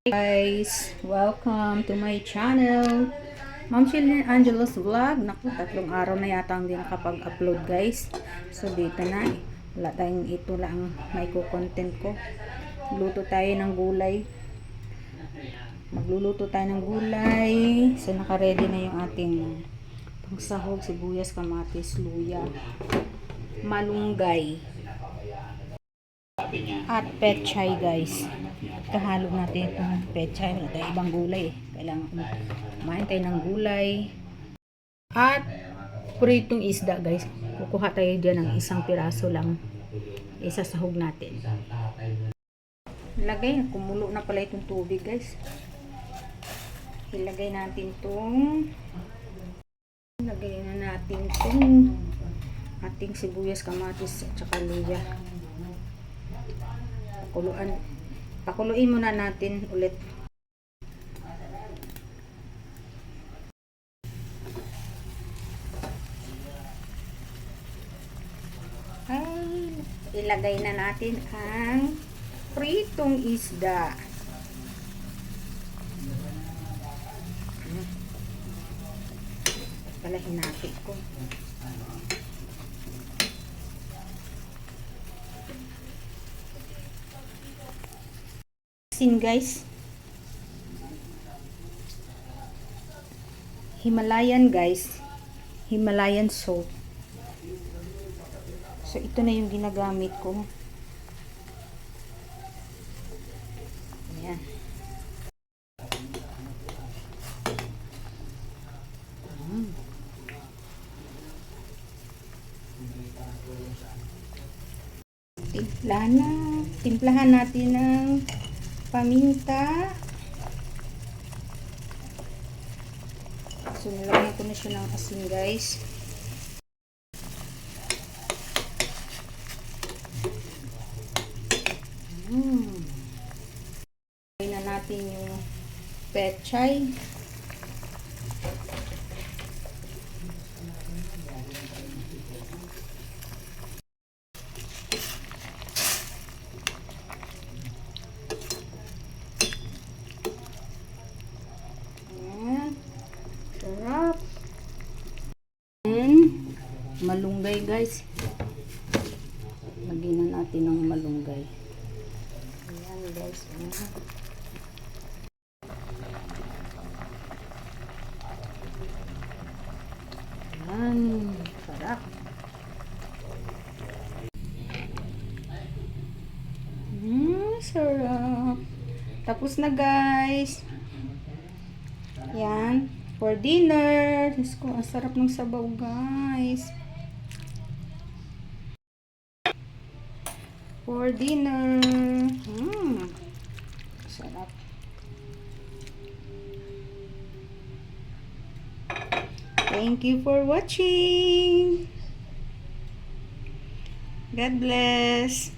Guys, welcome to my channel. Ma'am Shirley Angelo's Vlog. Naku, 3 araw na yata hindi nakapag-upload guys. So dito na wala tayong ito lang may content ko. Luto tayo ng gulay. Magluluto tayo ng gulay. So naka-ready na yung ating pangsahog, sibuyas, kamatis, luya, malunggay at pechay guys. Kahalo natin itong pechay. Wala tayong ibang gulay. Kailangan kumain tayo ng gulay. At pritong isda guys. Kukuha tayo dyan ng isang piraso lang. Isasahog natin. Lagay. Kumulo na pala itong tubig guys. Ilagay natin itong lagay na natin itong ating sibuyas, kamatis at saka luya. Pakuluin muna natin ulit. Ay, ilagay na natin ang pritong isda. Pala hinapit ko. Guys, Himalayan guys, Himalayan salt. So ito na yung ginagamit ko. Ayan. Timplahan natin ng paminta. So nilagyan ko na siya ng asin guys. Lagyan na natin yung pechay. Sarap. And malunggay guys. Lagyan na natin ng malunggay. Ayan guys. Ayan. Sarap. Sarap. Tapos na guys. Yan. For dinner. Diyos ko, ang sarap ng sabaw guys. For dinner. Sarap. Thank you for watching. God bless.